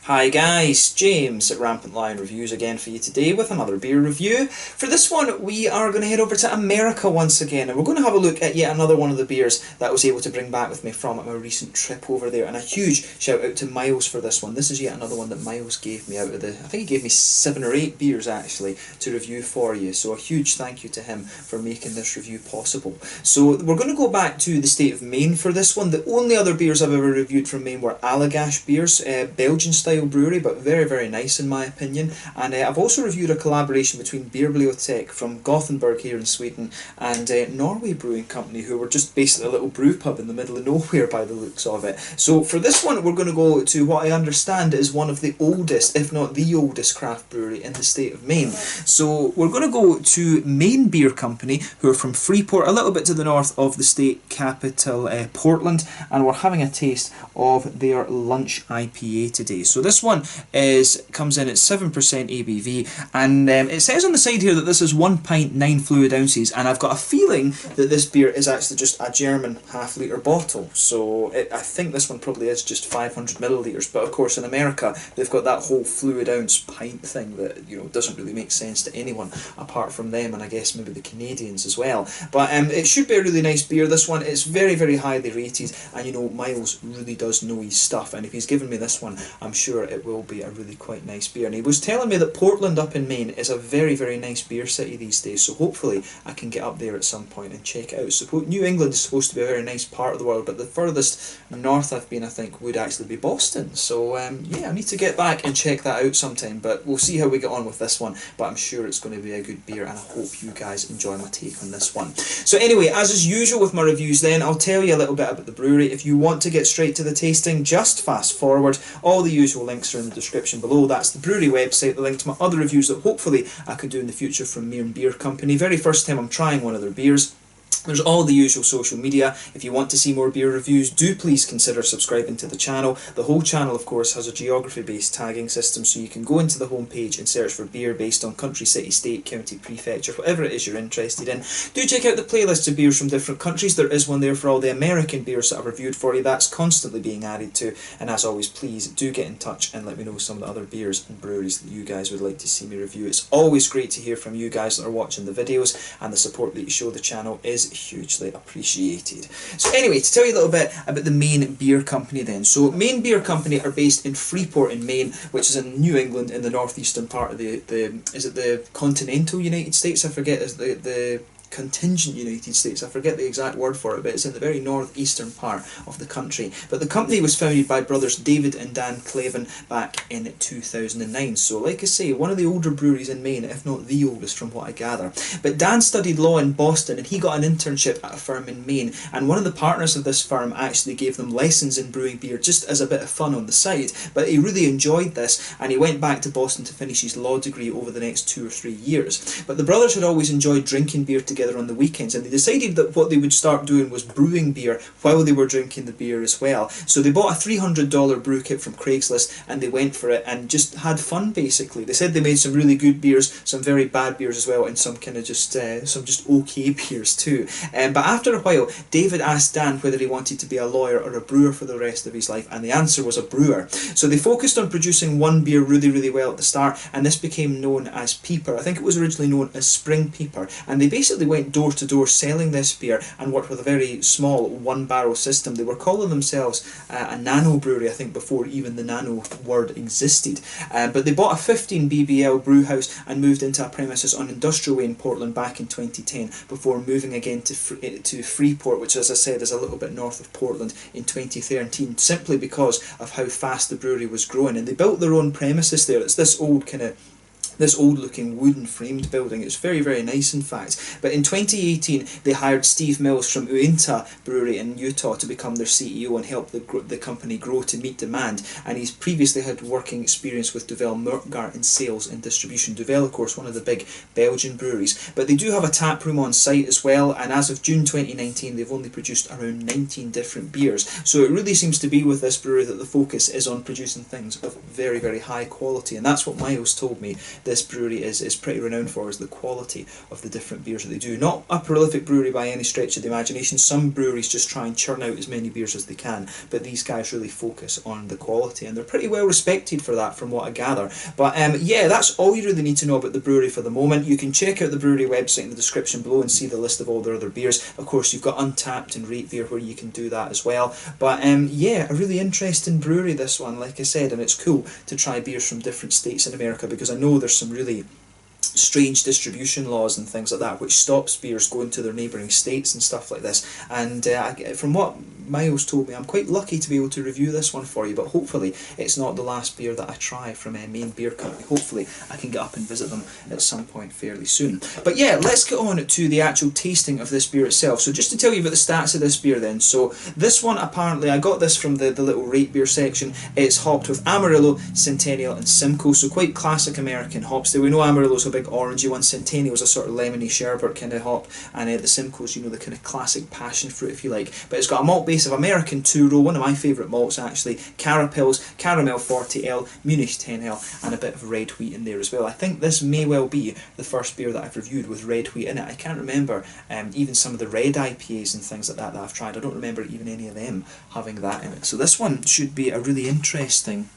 Hi guys, James at RampantLionReviews again for you today with another beer review. For this one we are going to head over to America once again, and we're going to have a look at yet another one of the beers that I was able to bring back with me from my recent trip over there, and a huge shout out to Miles for this one. This is yet another one that Miles gave me out of the, I think he gave me 7 or 8 beers actually to review for you, so a huge thank you to him for making this review possible. So we're going to go back to the state of Maine for this one. The only other beers I've ever reviewed from Maine were Allagash beers, Belgian style brewery, but very nice in my opinion. And I've also reviewed a collaboration between Beerbibliotek from Gothenburg here in Sweden and Norway Brewing Company, who were just basically a little brew pub in the middle of nowhere by the looks of it. So for this one we're going to go to what I understand is one of the oldest, if not the oldest, craft brewery in the state of Maine. So we're going to go to Maine Beer Company, who are from Freeport, a little bit to the north of the state capital Portland, and we're having a taste of their lunch IPA today. So this one comes in at 7% ABV, and it says on the side here that this is 1 pint 9 fluid ounces, and I've got a feeling that this beer is actually just a German half-litre bottle, so I think this one probably is just 500 millilitres, but of course in America they've got that whole fluid ounce pint thing that, you know, doesn't really make sense to anyone apart from them, and I guess maybe the Canadians as well. But it should be a really nice beer, this one. It's very highly rated, and you know, Miles really does know his stuff, and if he's given me this one, I'm sure it will be a really quite nice beer. And he was telling me that Portland up in Maine is a very nice beer city these days, so hopefully I can get up there at some point and check it out. New England is supposed to be a very nice part of the world, but the furthest north I've been, I think, would actually be Boston. So yeah, I need to get back and check that out sometime, but we'll see how we get on with this one. But I'm sure it's going to be a good beer, and I hope you guys enjoy my take on this one. So anyway, as is usual with my reviews then, I'll tell you a little bit about the brewery. If you want to get straight to the tasting, just fast forward. All the usual links are in the description below. That's the brewery website, the link to my other reviews that hopefully I can do in the future from Maine Beer Company. Very first time I'm trying one of their beers. There's all the usual social media. If you want to see more beer reviews, do please consider subscribing to the channel. The whole channel, of course, has a geography-based tagging system, so you can go into the homepage and search for beer based on country, city, state, county, prefecture, whatever it is you're interested in. Do check out the playlists of beers from different countries. There is one there for all the American beers that I've reviewed for you. That's constantly being added to. And as always, please do get in touch and let me know some of the other beers and breweries that you guys would like to see me review. It's always great to hear from you guys that are watching the videos, and the support that you show the channel is hugely appreciated. So anyway, to tell you a little bit about the Maine Beer Company then. So Maine Beer Company are based in Freeport in Maine, which is in New England in the northeastern part of the continental United States? I forget, is the contingent United States, I forget the exact word for it, but it's in the very northeastern part of the country. But the company was founded by brothers David and Dan Clevin back in 2009. So like I say, one of the older breweries in Maine, if not the oldest from what I gather. But Dan studied law in Boston, and he got an internship at a firm in Maine, and one of the partners of this firm actually gave them lessons in brewing beer just as a bit of fun on the side. But he really enjoyed this, and he went back to Boston to finish his law degree over the next 2 or 3 years. But the brothers had always enjoyed drinking beer together on the weekends, and they decided that what they would start doing was brewing beer while they were drinking the beer as well. So they bought a $300 brew kit from Craigslist, and they went for it and just had fun basically. They said they made some really good beers, some very bad beers as well, and some kind of just okay beers too. But after a while, David asked Dan whether he wanted to be a lawyer or a brewer for the rest of his life, and the answer was a brewer. So they focused on producing one beer really well at the start, and this became known as Peeper. I think it was originally known as Spring Peeper, and they basically went door to door selling this beer and worked with a very small 1-barrel system. They were calling themselves a nano brewery, I think, before even the nano word existed. But they bought a 15 BBL brew house and moved into a premises on Industrial Way in Portland back in 2010, before moving again to Freeport, which, as I said, is a little bit north of Portland, in 2013, simply because of how fast the brewery was growing. And they built their own premises there. It's this old looking wooden framed building. It's very nice in fact. But in 2018 they hired Steve Mills from Uinta Brewery in Utah to become their CEO and help the company grow to meet demand, and he's previously had working experience with Duvel Merkgaard in sales and distribution. Duvel, of course, one of the big Belgian breweries. But they do have a tap room on site as well, and as of June 2019 they've only produced around 19 different beers. So it really seems to be with this brewery that the focus is on producing things of very high quality, and that's what Miles told me this brewery is pretty renowned for is the quality of the different beers that they do. Not a prolific brewery by any stretch of the imagination. Some breweries just try and churn out as many beers as they can, but these guys really focus on the quality, and they're pretty well respected for that from what I gather. But yeah, that's all you really need to know about the brewery for the moment. You can check out the brewery website in the description below and see the list of all their other beers. Of course, you've got Untappd and Rate Beer where you can do that as well. But yeah, a really interesting brewery, this one, like I said, and it's cool to try beers from different states in America, because I know there's some really strange distribution laws and things like that which stops beers going to their neighbouring states and stuff like this. And from what Miles told me, I'm quite lucky to be able to review this one for you, but hopefully it's not the last beer that I try from Maine Beer Company. Hopefully I can get up and visit them at some point fairly soon. But yeah, let's get on to the actual tasting of this beer itself. So just to tell you about the stats of this beer then, so this one, apparently I got this from the little rate beer section. It's hopped with Amarillo, Centennial and Simcoe, so quite classic American hops there. We know Amarillo's a big orangey one, Centennial's a sort of lemony sherbet kind of hop, and the Simcoe's, you know, the kind of classic passion fruit if you like. But it's got a malt base of American 2-row, one of my favourite malts actually, Carapils, Caramel 40L, Munich 10L, and a bit of red wheat in there as well. I think this may well be the first beer that I've reviewed with red wheat in it. I can't remember even some of the red IPAs and things like that I've tried. I don't remember even any of them having that in it. So this one should be a really interesting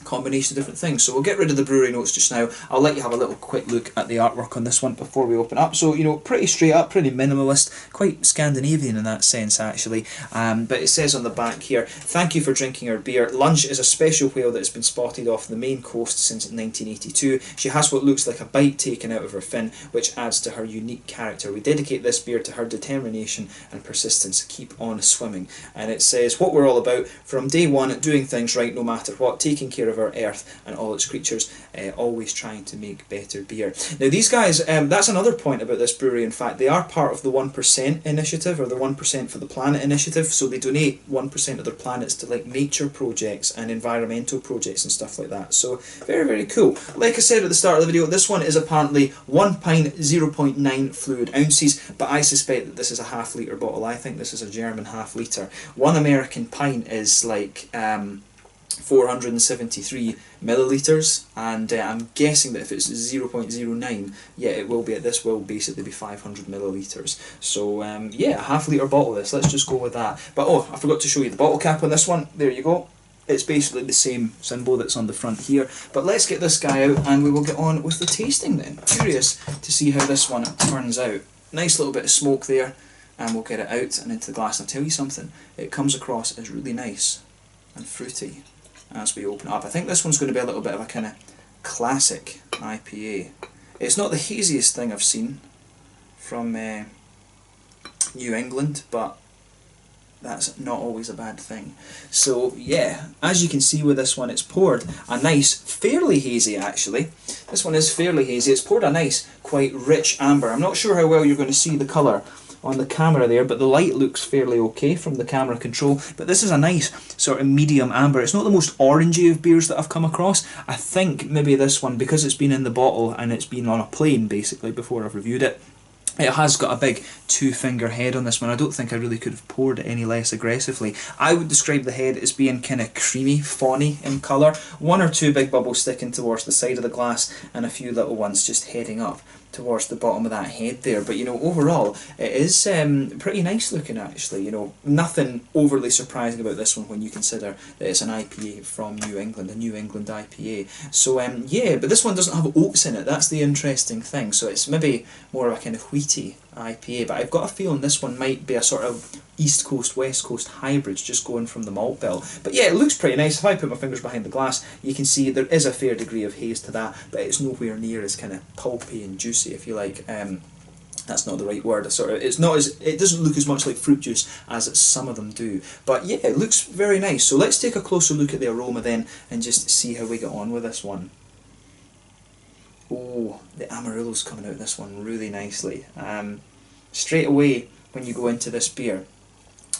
combination of different things. So we'll get rid of the brewery notes just now. I'll let you have a little quick look at the artwork on this one before we open up. So, you know, pretty straight up, pretty minimalist, quite Scandinavian in that sense actually. But it says on the back here, "Thank you for drinking our beer. Lunch is a special whale that has been spotted off the Maine coast since 1982. She has what looks like a bite taken out of her fin, which adds to her unique character. We dedicate this beer to her determination and persistence. Keep on swimming." And it says what we're all about from day one, doing things right no matter what, taking care of our earth and all its creatures, always trying to make better beer. Now these guys, that's another point about this brewery, in fact, they are part of the 1% initiative, or the 1% for the Planet initiative, so they donate 1% of their planets to like nature projects and environmental projects and stuff like that. So very, very cool. Like I said at the start of the video, this one is apparently 1 pint 0.9 fluid ounces, but I suspect that this is a half-litre bottle. I think this is a German half-litre. 1 American pint is like 473 millilitres, and I'm guessing that if it's 0.09, yeah, it will be, this will basically be 500 millilitres. So yeah, a half-litre bottle of this, let's just go with that. But oh, I forgot to show you the bottle cap on this one. There you go. It's basically the same symbol that's on the front here. But let's get this guy out and we will get on with the tasting then. Curious to see how this one turns out. Nice little bit of smoke there, and we'll get it out and into the glass. And I'll tell you something, it comes across as really nice and fruity as we open it up. I think this one's going to be a little bit of a kind of classic IPA. It's not the haziest thing I've seen from New England, but that's not always a bad thing. So yeah, as you can see with this one, it's poured a nice, fairly hazy actually. This one is fairly hazy. It's poured a nice, quite rich amber. I'm not sure how well you're going to see the colour on the camera there, but the light looks fairly okay from the camera control. But this is a nice sort of medium amber. It's not the most orangey of beers that I've come across. I think maybe this one, because it's been in the bottle and it's been on a plane basically before I've reviewed it, it has got a big 2-finger head on this one. I don't think I really could have poured it any less aggressively. I would describe the head as being kind of creamy, fawny in colour. 1 or 2 big bubbles sticking towards the side of the glass, and a few little ones just heading up towards the bottom of that head there. But you know, overall it is pretty nice looking actually. You know, nothing overly surprising about this one when you consider that it's an IPA from New England, a New England IPA. So yeah, but this one doesn't have oats in it. That's the interesting thing. So it's maybe more of a kind of wheaty IPA, but I've got a feeling this one might be a sort of East Coast, West Coast hybrid, just going from the malt bill. But yeah, it looks pretty nice. If I put my fingers behind the glass, you can see there is a fair degree of haze to that, but it's nowhere near as kind of pulpy and juicy, if you like. That's not the right word. Sort of, it's not as, it doesn't look as much like fruit juice as some of them do. But yeah, it looks very nice. So let's take a closer look at the aroma then and just see how we get on with this one. Oh, the Amarillo's coming out of this one really nicely. Straight away when you go into this beer,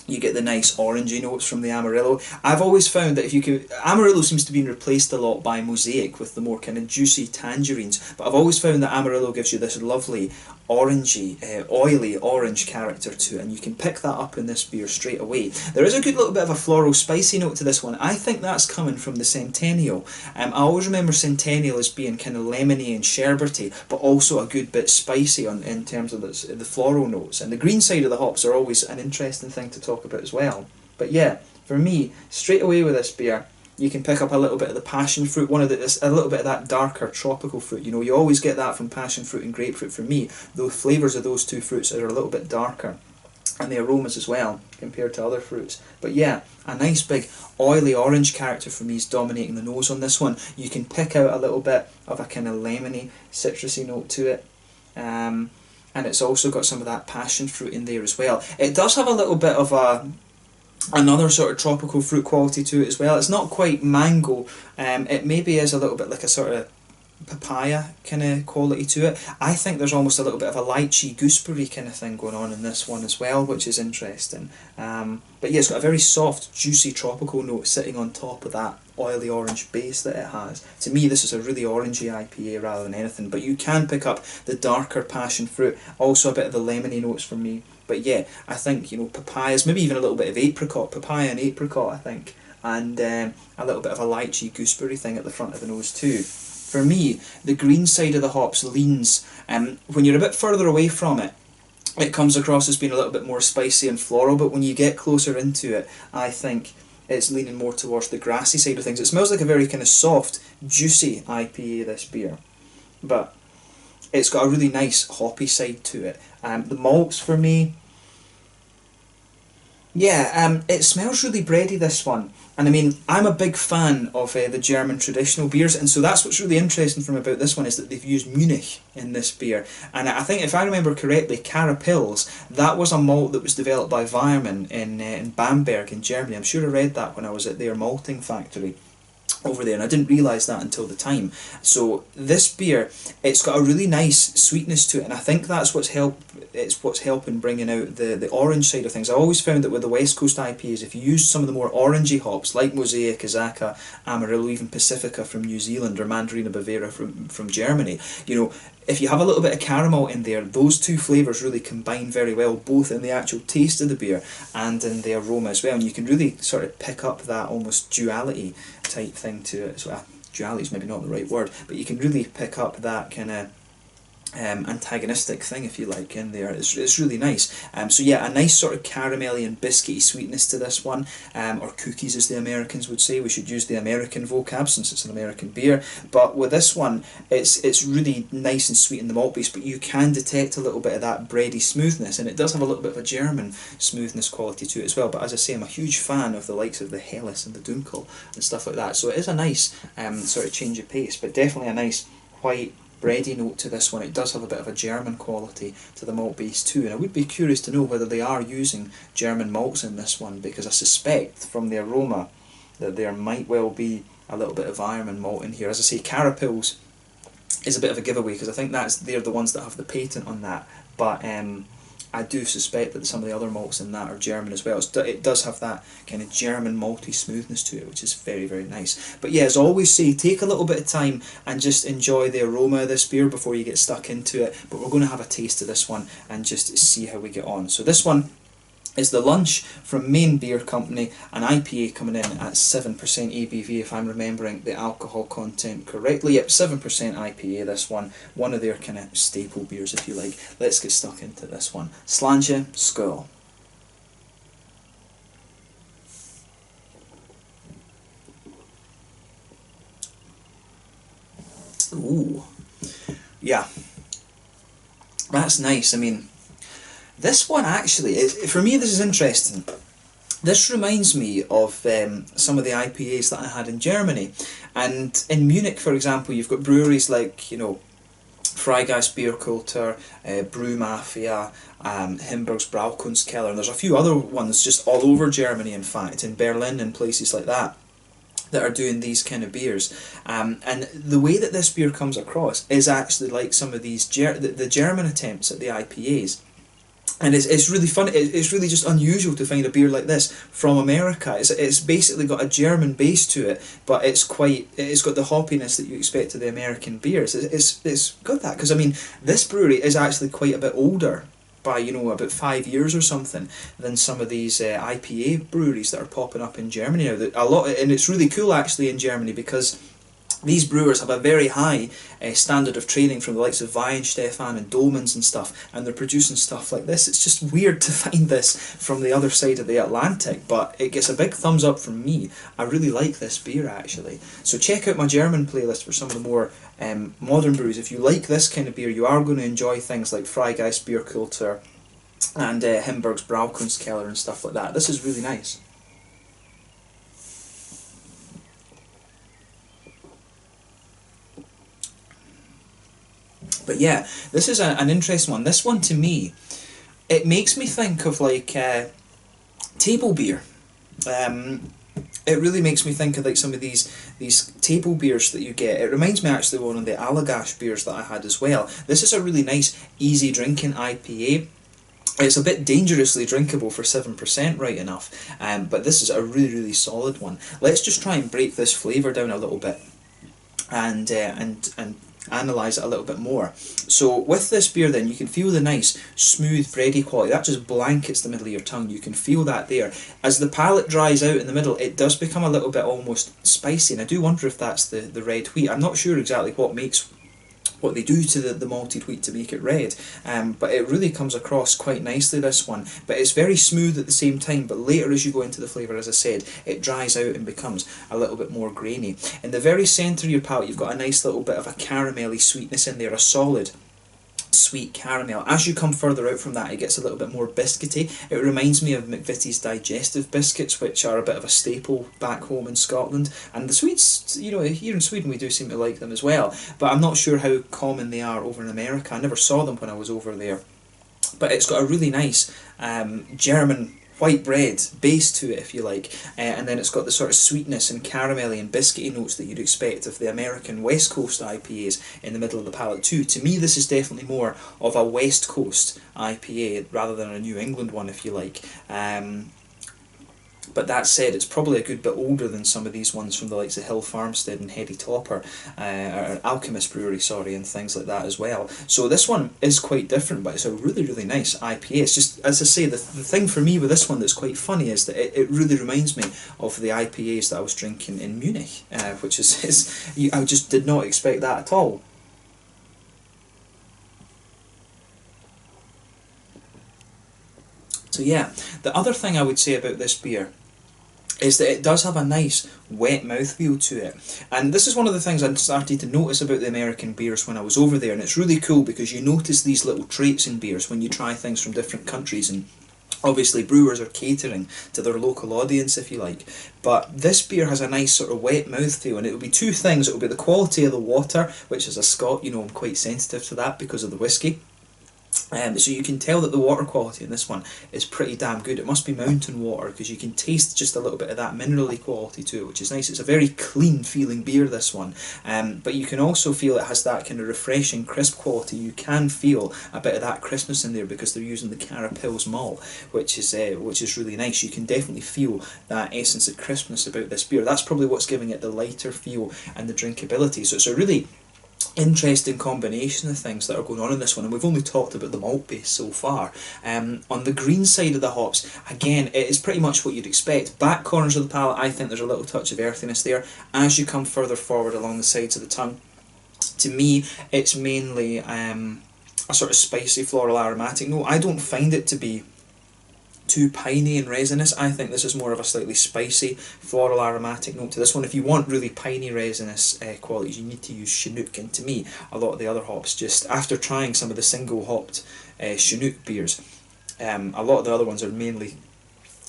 you get the nice orangey notes from the Amarillo. I've always found that if you can, Amarillo seems to be replaced a lot by Mosaic with the more kind of juicy tangerines, but I've always found that Amarillo gives you this lovely orangey, oily orange character to it, and you can pick that up in this beer straight away. There is a good little bit of a floral spicy note to this one. I think that's coming from the Centennial. I always remember Centennial as being kind of lemony and sherbety, but also a good bit spicy in terms of the floral notes. And the green side of the hops are always an interesting thing to talk about as well. But yeah, for me, straight away with this beer, you can pick up a little bit of the passion fruit, a little bit of that darker tropical fruit. You know, you always get that from passion fruit and grapefruit for me. The flavours of those two fruits are a little bit darker, and the aromas as well, compared to other fruits. But yeah, a nice big oily orange character for me is dominating the nose on this one. You can pick out a little bit of a kind of lemony, citrusy note to it. And it's also got some of that passion fruit in there as well. It does have a little bit of another sort of tropical fruit quality to it as well. It's not quite mango, it maybe is a little bit like a sort of papaya kind of quality to it. I think there's almost a little bit of a lychee gooseberry kind of thing going on in this one as well, which is interesting. But yeah, it's got a very soft, juicy tropical note sitting on top of that oily orange base that it has. To me, this is a really orangey IPA rather than anything, but you can pick up the darker passion fruit, also a bit of the lemony notes for me. But yeah, I think, you know, papayas, maybe even a little bit of apricot, papaya and apricot, I think, and a little bit of a lychee gooseberry thing at the front of the nose too. For me, the green side of the hops leans, when you're a bit further away from it, it comes across as being a little bit more spicy and floral, but when you get closer into it, I think it's leaning more towards the grassy side of things. It smells like a very kind of soft, juicy IPA, this beer, but it's got a really nice hoppy side to it. The malts for me, yeah, it smells really bready, this one. And I mean, I'm a big fan of the German traditional beers, and so that's what's really interesting from about this one, is that they've used Munich in this beer. And I think, if I remember correctly, Carapils, that was a malt that was developed by Weirmann in Bamberg in Germany. I'm sure I read that when I was at their malting factory over there, and I didn't realise that until the time. So this beer, it's got a really nice sweetness to it, and I think that's what's helping bringing out the orange side of things. I always found that with the West Coast IPAs, if you use some of the more orangey hops like Mosaic, Azaka, Amarillo, even Pacifica from New Zealand, or Mandarina Bavera from Germany, you know, if you have a little bit of caramel in there, those two flavours really combine very well, both in the actual taste of the beer and in the aroma as well, and you can really sort of pick up that almost duality type thing to it. So duality is maybe not the right word, but you can really pick up that kind of antagonistic thing, if you like, in there. It's really nice. So yeah, a nice sort of caramelly and biscuity sweetness to this one, or cookies as the Americans would say. We should use the American vocab since it's an American beer. But with this one, it's really nice and sweet in the malt base, but you can detect a little bit of that bready smoothness, and it does have a little bit of a German smoothness quality to it as well. But as I say, I'm a huge fan of the likes of the Helles and the Dunkel and stuff like that. So it is a nice sort of change of pace, but definitely a nice white bready note to this one. It does have a bit of a German quality to the malt base too, and I would be curious to know whether they are using German malts in this one, because I suspect from the aroma that there might well be a little bit of Weirmann malt in here. As I say, Carapils is a bit of a giveaway, because I think they're the ones that have the patent on that, but I do suspect that some of the other malts in that are German as well. It does have that kind of German malty smoothness to it, which is very, very nice. But yeah, as I always say, take a little bit of time and just enjoy the aroma of this beer before you get stuck into it. But we're going to have a taste of this one and just see how we get on. So this one is the Lunch from Maine Beer Company, an IPA coming in at 7% ABV, if I'm remembering the alcohol content correctly. Yep, 7% IPA, this one of their kind of staple beers, if you like. Let's get stuck into this one. Slàinte, skål. Ooh, yeah, that's nice. I mean, this one actually, for me this is interesting. This reminds me of some of the IPAs that I had in Germany. And in Munich, for example, you've got breweries like, you know, Freigeist Bierkultur, Brew Mafia, Himburg's Braukunstkeller, and there's a few other ones just all over Germany, in fact, in Berlin and places like that are doing these kind of beers. And the way that this beer comes across is actually like some of these the German attempts at the IPAs. And it's really fun. It's really just unusual to find a beer like this from America. It's basically got a German base to it, but it's got the hoppiness that you expect of the American beers. It's got that, because I mean, this brewery is actually quite a bit older by, you know, about 5 years or something than some of these IPA breweries that are popping up in Germany now. That a lot, and it's really cool actually in Germany, because these brewers have a very high standard of training from the likes of Weihenstephan and Dolmans and stuff, and they're producing stuff like this. It's just weird to find this from the other side of the Atlantic, but it gets a big thumbs up from me. I really like this beer actually. So check out my German playlist for some of the more modern breweries. If you like this kind of beer, you are going to enjoy things like Freigeist Bierkultur and Himberg's Braukunstkeller and stuff like that. This is really nice. But yeah, this is an interesting one. This one, to me, it makes me think of like table beer. It really makes me think of like some of these table beers that you get. It reminds me actually of one of the Allagash beers that I had as well. This is a really nice, easy drinking IPA. It's a bit dangerously drinkable for 7%, right enough, but this is a really, really solid one. Let's just try and break this flavour down a little bit and analyse it a little bit more. So with this beer then, you can feel the nice smooth bready quality. That just blankets the middle of your tongue. You can feel that there. As the palate dries out in the middle, it does become a little bit almost spicy, and I do wonder if that's the red wheat. I'm not sure exactly what they do to the malted wheat to make it red, but it really comes across quite nicely, this one. But it's very smooth at the same time, but later as you go into the flavour, as I said, it dries out and becomes a little bit more grainy. In the very centre of your palate, you've got a nice little bit of a caramelly sweetness in there, a solid sweet caramel. As you come further out from that, it gets a little bit more biscuity. It reminds me of McVitie's digestive biscuits, which are a bit of a staple back home in Scotland. And the sweets, you know, here in Sweden we do seem to like them as well, but I'm not sure how common they are over in America. I never saw them when I was over there. But it's got a really nice German white bread base to it, if you like, and then it's got the sort of sweetness and caramelly and biscuity notes that you'd expect of the American West Coast IPAs in the middle of the palate too. To me, this is definitely more of a West Coast IPA rather than a New England one, if you like. But that said, it's probably a good bit older than some of these ones from the likes of Hill Farmstead and Heady Topper, or Alchemist Brewery, sorry, and things like that as well. So this one is quite different, but it's a really, really nice IPA. It's just, as I say, the thing for me with this one that's quite funny is that it really reminds me of the IPAs that I was drinking in Munich, which I just did not expect that at all. So yeah, the other thing I would say about this beer is that it does have a nice wet mouthfeel to it. And this is one of the things I started to notice about the American beers when I was over there, and it's really cool because you notice these little traits in beers when you try things from different countries, and obviously brewers are catering to their local audience, if you like. But this beer has a nice sort of wet mouthfeel, and it will be two things. It will be the quality of the water, which as a Scot, you know, I'm quite sensitive to that because of the whiskey. So you can tell that the water quality in this one is pretty damn good. It must be mountain water because you can taste just a little bit of that minerally quality to it, which is nice. It's a very clean feeling beer, this one, but you can also feel it has that kind of refreshing crisp quality. You can feel a bit of that crispness in there because they're using the Cara Pils malt, which is really nice. You can definitely feel that essence of crispness about this beer. That's probably what's giving it the lighter feel and the drinkability. So it's a really interesting combination of things that are going on in this one, and we've only talked about the malt base so far. On the green side of the hops, again, it is pretty much what you'd expect. Back corners of the palate, I think there's a little touch of earthiness there. As you come further forward along the sides of the tongue, to me, it's mainly a sort of spicy floral aromatic note. I don't find it to be too piney and resinous. I think this is more of a slightly spicy floral aromatic note to this one. If you want really piney resinous qualities, you need to use Chinook, and to me a lot of the other hops, just after trying some of the single hopped Chinook beers, a lot of the other ones are mainly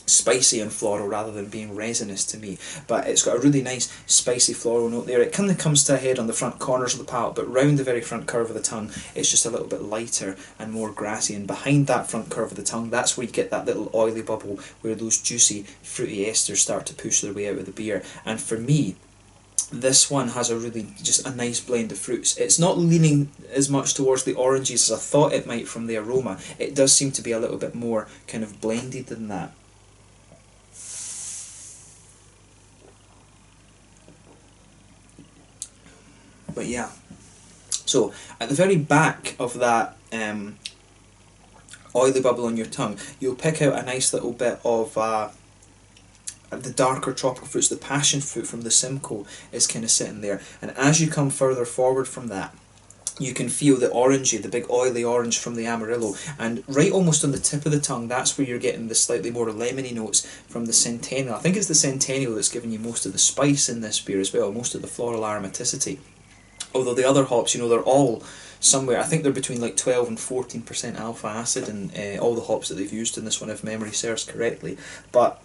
spicy and floral rather than being resinous to me. But it's got a really nice spicy floral note there. It kind of comes to a head on the front corners of the palate, but round the very front curve of the tongue it's just a little bit lighter and more grassy, and behind that front curve of the tongue, that's where you get that little oily bubble where those juicy fruity esters start to push their way out of the beer. And for me, this one has a really just a nice blend of fruits. It's not leaning as much towards the oranges as I thought it might from the aroma. It does seem to be a little bit more kind of blended than that. But yeah, so at the very back of that oily bubble on your tongue, you'll pick out a nice little bit of the darker tropical fruits. The passion fruit from the Simcoe is kind of sitting there, and as you come further forward from that, you can feel the orangey, the big oily orange from the Amarillo, and right almost on the tip of the tongue, that's where you're getting the slightly more lemony notes from the Centennial. I think it's the Centennial that's giving you most of the spice in this beer as well, most of the floral aromaticity. Although the other hops, you know, they're all somewhere, I think they're between like 12 and 14% alpha acid in all the hops that they've used in this one, if memory serves correctly. But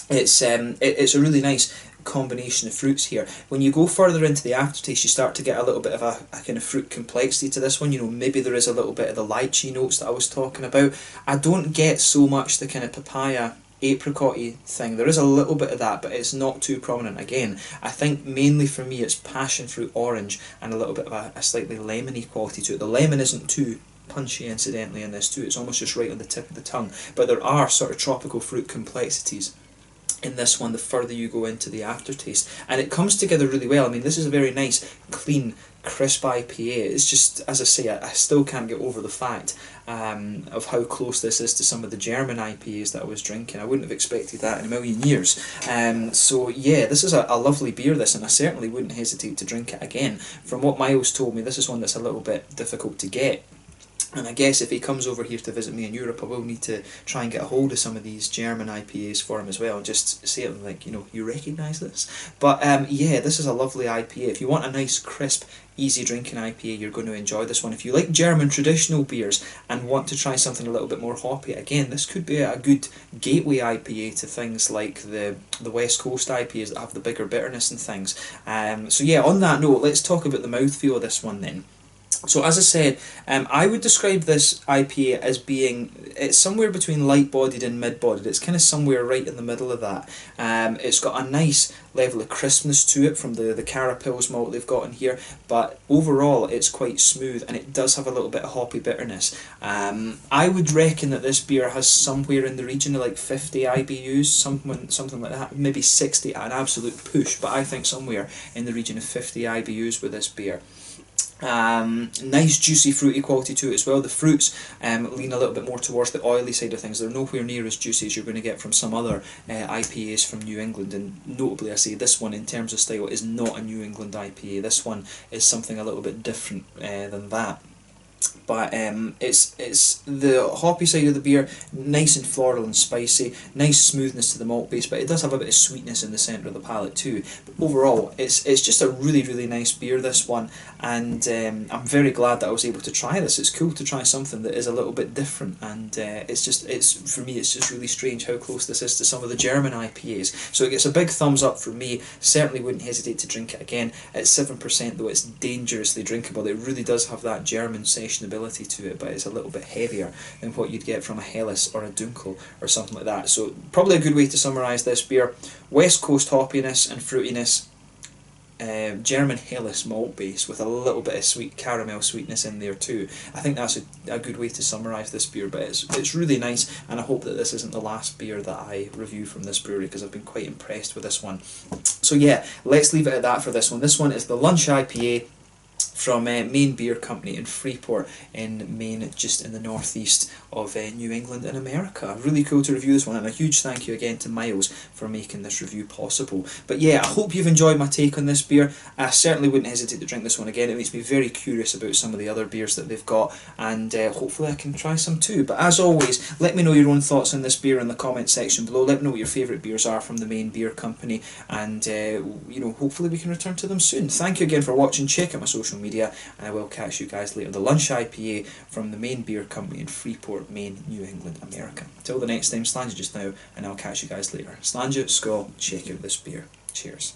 it's a really nice combination of fruits here. When you go further into the aftertaste, you start to get a little bit of a kind of fruit complexity to this one. You know, maybe there is a little bit of the lychee notes that I was talking about. I don't get so much the kind of papaya apricot-y thing. There is a little bit of that, but it's not too prominent. Again, I think mainly for me it's passion fruit orange and a little bit of a slightly lemony quality to it. The lemon isn't too punchy, incidentally, in this too. It's almost just right on the tip of the tongue, but there are sort of tropical fruit complexities in this one the further you go into the aftertaste, and it comes together really well. I mean, this is a very nice, clean, crisp IPA. It's just, as I say, I still can't get over the fact of how close this is to some of the German IPAs that I was drinking. I wouldn't have expected that in a million years. So yeah, this is a lovely beer, this, and I certainly wouldn't hesitate to drink it again. From what Miles told me, this is one that's a little bit difficult to get. And I guess if he comes over here to visit me in Europe, I will need to try and get a hold of some of these German IPAs for him as well, and just say to him, like, you know, you recognise this? But yeah, this is a lovely IPA. If you want a nice, crisp, easy drinking IPA, you're going to enjoy this one. If you like German traditional beers and want to try something a little bit more hoppy, again, this could be a good gateway IPA to things like the West Coast IPAs that have the bigger bitterness and things. So yeah, on that note, let's talk about the mouthfeel of this one then. So as I said, I would describe this IPA as being, it's somewhere between light-bodied and mid-bodied. It's kind of somewhere right in the middle of that. It's got a nice level of crispness to it from the Carapils malt they've got in here, but overall it's quite smooth, and it does have a little bit of hoppy bitterness. I would reckon that this beer has somewhere in the region of like 50 IBUs, something like that, maybe 60 at an absolute push, but I think somewhere in the region of 50 IBUs with this beer. Nice juicy fruity quality to it as well. The fruits lean a little bit more towards the oily side of things. They're nowhere near as juicy as you're going to get from some other IPAs from New England, and notably I say this one in terms of style is not a New England IPA. This one is something a little bit different than that. But it's the hoppy side of the beer, nice and floral and spicy, nice smoothness to the malt base, but it does have a bit of sweetness in the centre of the palate too. But overall, it's just a really, really nice beer, this one, and I'm very glad that I was able to try this. It's cool to try something that is a little bit different, and for me it's just really strange how close this is to some of the German IPAs. So it gets a big thumbs up from me. Certainly wouldn't hesitate to drink it again. At 7% though, it's dangerously drinkable. It really does have that German sessionability to it, but it's a little bit heavier than what you'd get from a Helles or a Dunkel or something like that. So probably a good way to summarise this beer: West Coast hoppiness and fruitiness, German Helles malt base with a little bit of sweet caramel sweetness in there too. I think that's a good way to summarise this beer, but it's really nice, and I hope that this isn't the last beer that I review from this brewery, because I've been quite impressed with this one. So yeah, let's leave it at that for this one. This one is the Lunch IPA from Maine Beer Company in Freeport in Maine, just in the northeast of New England in America. Really cool to review this one, and a huge thank you again to Miles for making this review possible. But yeah, I hope you've enjoyed my take on this beer. I certainly wouldn't hesitate to drink this one again. It makes me very curious about some of the other beers that they've got, and hopefully I can try some too. But as always, let me know your own thoughts on this beer in the comment section below. Let me know what your favourite beers are from the Maine Beer Company, and you know, hopefully we can return to them soon. Thank you again for watching. Check out my social media, and I will catch you guys later. The Lunch IPA from the Maine Beer Company in Freeport, Maine, New England, America. Till the next time, slàinte just now, and I'll catch you guys later. Slàinte, skål, check out this beer. Cheers.